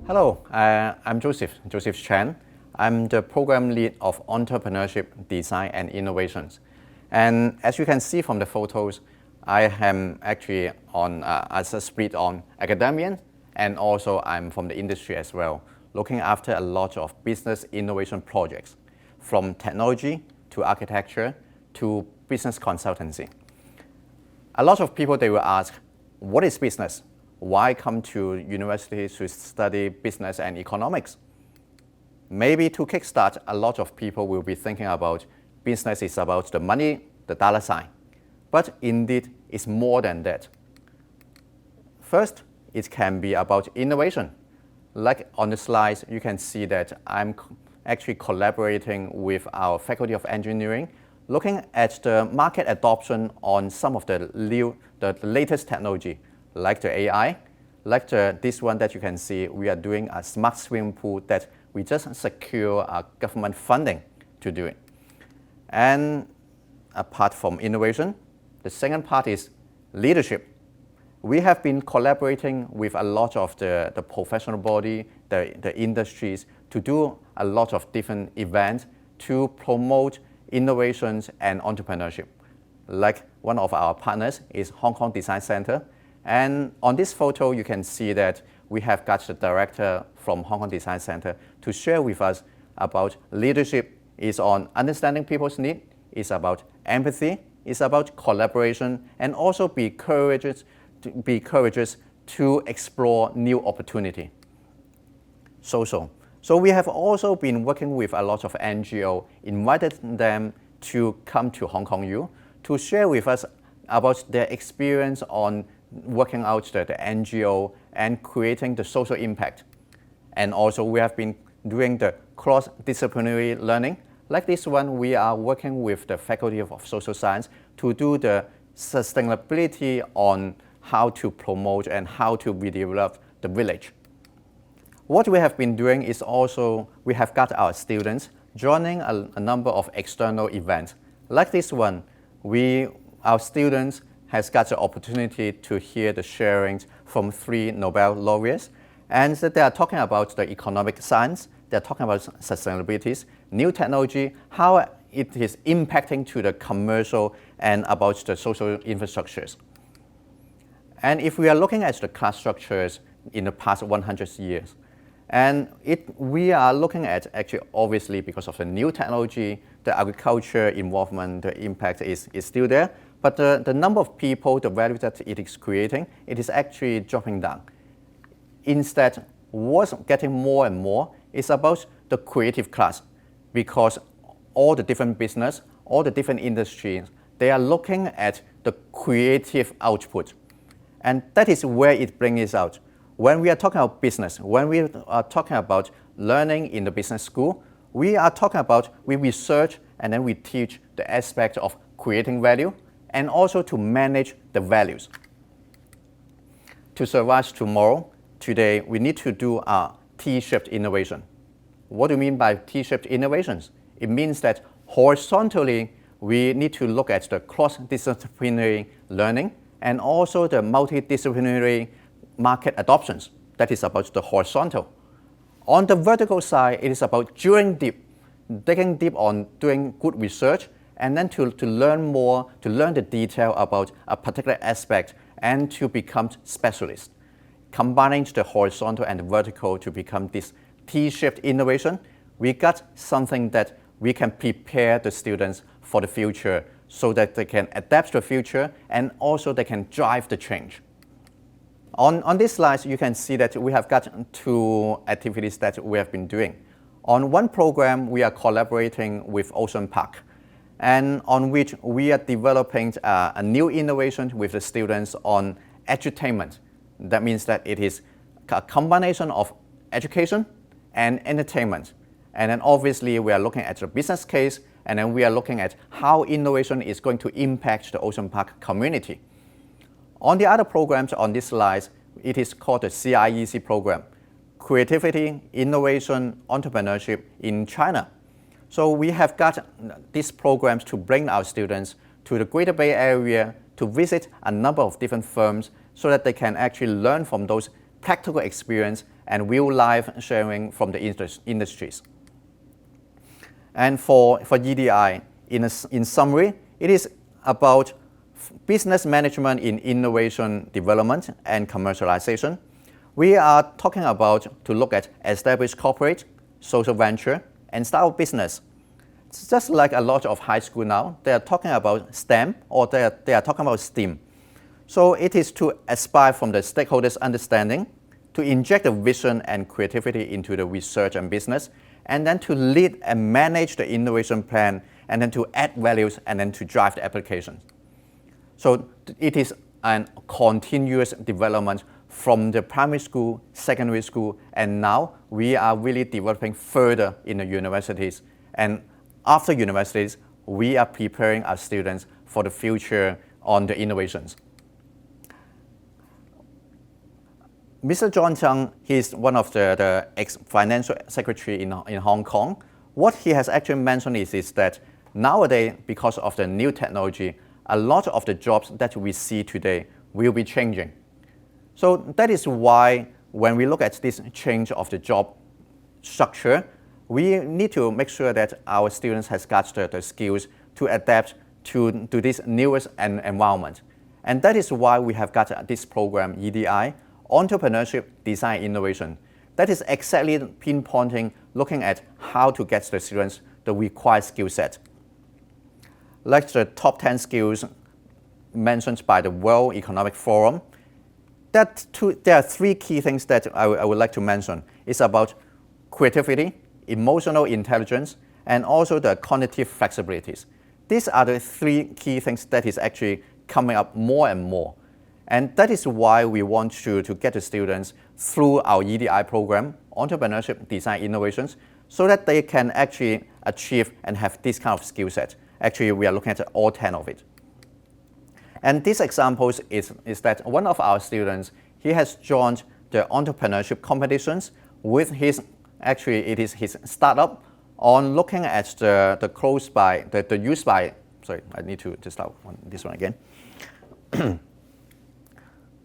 Hello, I'm Joseph Chen. I'm the program lead of Entrepreneurship, Design and Innovations. And as you can see from the photos, I am actually on as a split on academia, and also I'm from the industry as well, looking after a lot of business innovation projects, from technology to architecture to business consultancy. A lot of people, they will ask, what is business? Why come to university to study business and economics? Maybe to kickstart, a lot of people will be thinking about business is about the money, the dollar sign. But indeed, it's more than that. First, it can be about innovation. Like on the slides, you can see that I'm actually collaborating with our Faculty of Engineering, looking at the market adoption on some of the latest technology, like the AI, like this one that you can see. We are doing a smart swimming pool that we just secure government funding to do it. And apart from innovation, the second part is leadership. We have been collaborating with a lot of the professional body, the industries, to do a lot of different events to promote innovations and entrepreneurship. Like one of our partners is Hong Kong Design Center. And on this photo, you can see that we have got the director from Hong Kong Design Center to share with us about leadership is on understanding people's needs, it's about empathy, it's about collaboration, and also be courageous to explore new opportunity. So we have also been working with a lot of NGO, invited them to come to Hong Kong U to share with us about their experience on working out the NGO and creating the social impact. And also we have been doing the cross-disciplinary learning. Like this one, we are working with the Faculty of Social Science to do the sustainability on how to promote and how to redevelop the village. What we have been doing is also, we have got our students joining a number of external events. Like this one, our students has got the opportunity to hear the sharings from 3 Nobel laureates. And so they are talking about the economic science, they're talking about sustainability, new technology, how it is impacting to the commercial and about the social infrastructures. And if we are looking at the class structures in the past 100 years, and we are looking at actually obviously because of the new technology, the agriculture involvement, the impact is still there, but the number of people, the value that it is creating, it is actually dropping down. Instead, what's getting more and more is about the creative class, because all the different business, all the different industries, they are looking at the creative output. And that is where it brings out. When we are talking about business, when we are talking about learning in the business school, we are talking about we research and then we teach the aspect of creating value and also to manage the values. To survive tomorrow, today we need to do a T-shaped innovation. What do you mean by T-shaped innovations? It means that horizontally we need to look at the cross-disciplinary learning and also the multi-disciplinary market adoptions. That is about the horizontal. On the vertical side, it is about digging deep on doing good research, and then to learn more, to learn the detail about a particular aspect and to become specialists. Combining the horizontal and the vertical to become this T-shaped innovation, we got something that we can prepare the students for the future so that they can adapt to the future and also they can drive the change. On this slide, you can see that we have got 2 activities that we have been doing. On one program, we are collaborating with Ocean Park, and on which we are developing a new innovation with the students on edutainment. That means that it is a combination of education and entertainment. And then obviously we are looking at the business case, and then we are looking at how innovation is going to impact the Ocean Park community. On the other programs on this slide, it is called the CIEC program, Creativity, Innovation, Entrepreneurship in China. So we have got these programs to bring our students to the Greater Bay Area to visit a number of different firms so that they can actually learn from those practical experience and real-life sharing from the industries. And for EDI, in summary, it is about business management in innovation development and commercialization. We are talking about to look at established corporate, social venture, and style business. It's just like a lot of high school now, they are talking about STEM or they are talking about STEAM. So it is to aspire from the stakeholders' understanding, to inject the vision and creativity into the research and business, and then to lead and manage the innovation plan, and then to add values, and then to drive the applications. So it is a continuous development from the primary school, secondary school, and now we are really developing further in the universities. And after universities, we are preparing our students for the future on the innovations. Mr. John Chang, he's one of the ex-financial secretary in Hong Kong. What he has actually mentioned is that nowadays, because of the new technology, a lot of the jobs that we see today will be changing. So that is why when we look at this change of the job structure, we need to make sure that our students has got the skills to adapt to this newest environment. And that is why we have got this program, EDI, Entrepreneurship, Design, Innovation. That is exactly pinpointing, looking at how to get the students the required skill set. Like the top 10 skills mentioned by the World Economic Forum, there are three key things that I would like to mention. It's about creativity, emotional intelligence, and also the cognitive flexibilities. These are the three key things that is actually coming up more and more. And that is why we want to get the students through our EDI program, Entrepreneurship, Design, Innovations, so that they can actually achieve and have this kind of skill set. Actually, we are looking at all 10 of it. And this example is that one of our students, he has joined the entrepreneurship competitions with his, actually it is his startup on looking at the close by, the use by, sorry, I need to start on this one again.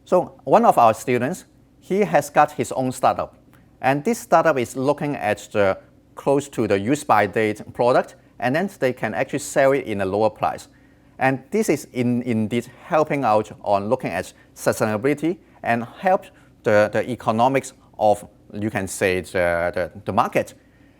So one of our students, he has got his own startup. And this startup is looking at the close to the use by date product, and then they can actually sell it in a lower price. And this is indeed helping out on looking at sustainability and help the economics of, you can say, the market.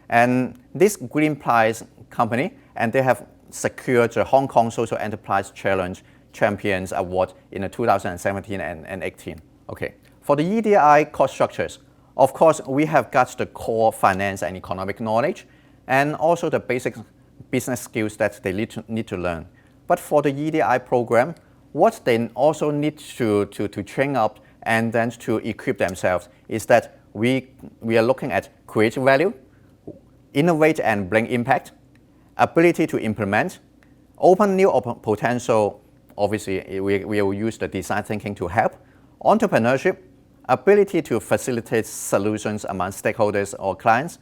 And this Green Prize company, and they have secured the Hong Kong Social Enterprise Challenge Champions Award in 2017 and 18. Okay. For the EDI course structures, of course, we have got the core finance and economic knowledge, and also the basic business skills that they need to learn. But for the EDI program, what they also need to train up and then to equip themselves is that we are looking at create value, innovate and bring impact, ability to implement, open new potential. Obviously, we will use the design thinking to help. Entrepreneurship, ability to facilitate solutions among stakeholders or clients.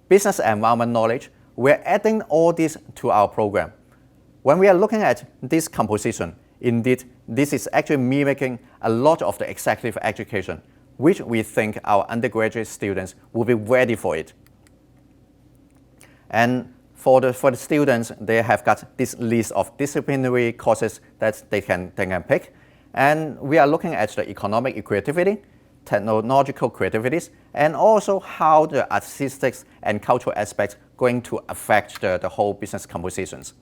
Business environment knowledge, we're adding all this to our program. When we are looking at this composition, indeed, this is actually mimicking a lot of the executive education, which we think our undergraduate students will be ready for it. And for the students, they have got this list of disciplinary courses that they can pick. And we are looking at the economic creativity, technological creativities, and also how the artistics and cultural aspects going to affect the whole business compositions.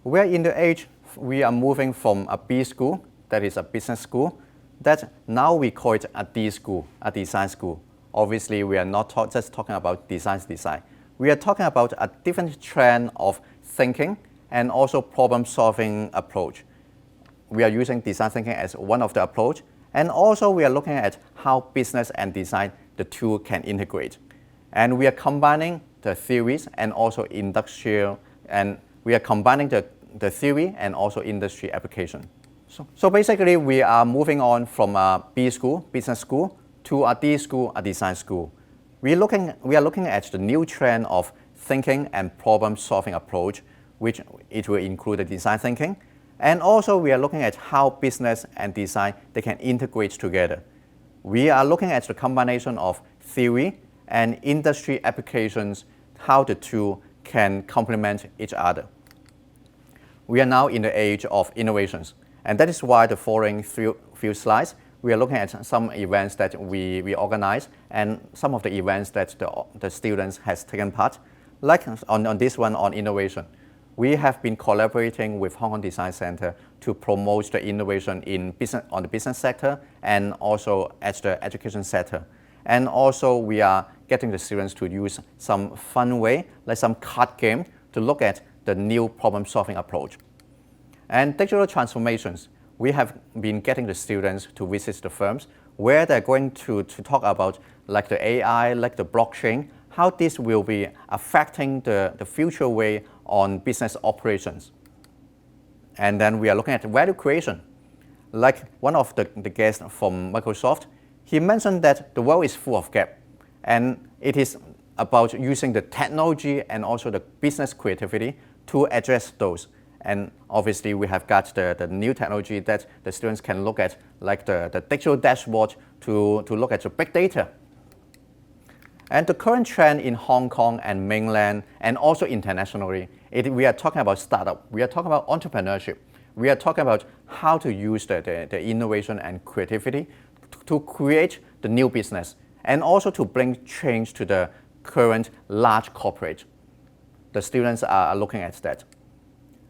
We're in the age, we are moving from a B school, that is a business school, that now we call it a D school, a design school. Obviously, we are not just talking about design. We are talking about a different trend of thinking and also problem-solving approach. We are using design thinking as one of the approach, and also we are looking at how business and design, the two can integrate. And we are combining the theories and also industrial, and we are combining the theory and also industry application. So basically, we are moving on from a B school, business school, to a D school, a design school. We are looking at the new trend of thinking and problem-solving approach, which it will include the design thinking. And also we are looking at how business and design, they can integrate together. We are looking at the combination of theory and industry applications, how the two can complement each other. We are now in the age of innovations, and that is why the following few slides, we are looking at some events that we organize and some of the events that the students has taken part. Like on this one on innovation, we have been collaborating with Hong Kong Design Center to promote the innovation in business, on the business sector and also at the education sector. And also we are getting the students to use some fun way, like some card game, to look at the new problem-solving approach. And digital transformations, we have been getting the students to visit the firms where they're going to talk about like the AI, like the blockchain, how this will be affecting the future way on business operations. And then we are looking at value creation. Like one of the guests from Microsoft, he mentioned that the world is full of gaps, and it is about using the technology and also the business creativity to address those. And obviously we have got the new technology that the students can look at, like the digital dashboard to look at the big data. And the current trend in Hong Kong and mainland and also internationally, we are talking about startup, we are talking about entrepreneurship, we are talking about how to use the innovation and creativity to create the new business and also to bring change to the current large corporate. The students are looking at that.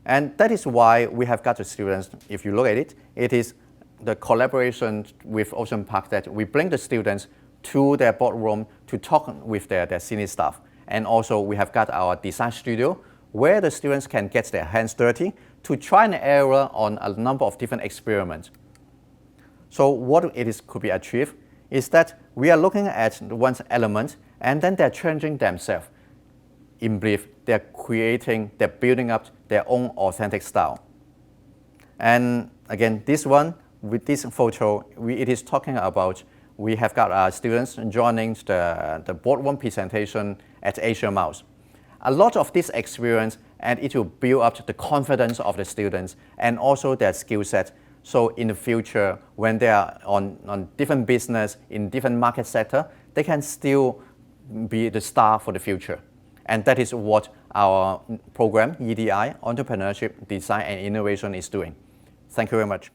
And that is why we have got the students, if you look at it, it is the collaboration with Ocean Park that we bring the students to their boardroom to talk with their senior staff. And also we have got our design studio where the students can get their hands dirty to try and error on a number of different experiments. So what could be achieved is that we are looking at one's element and then they're changing themselves. In brief, they're building up their own authentic style. And again, this one, with this photo, it is talking about we have got our students joining the boardroom presentation at Asia Mouse. A lot of this experience, and it will build up the confidence of the students and also their skill set. So in the future, when they are on different business, in different market sector, they can still be the star for the future. And that is what our program, EDI, Entrepreneurship, Design and Innovation is doing. Thank you very much.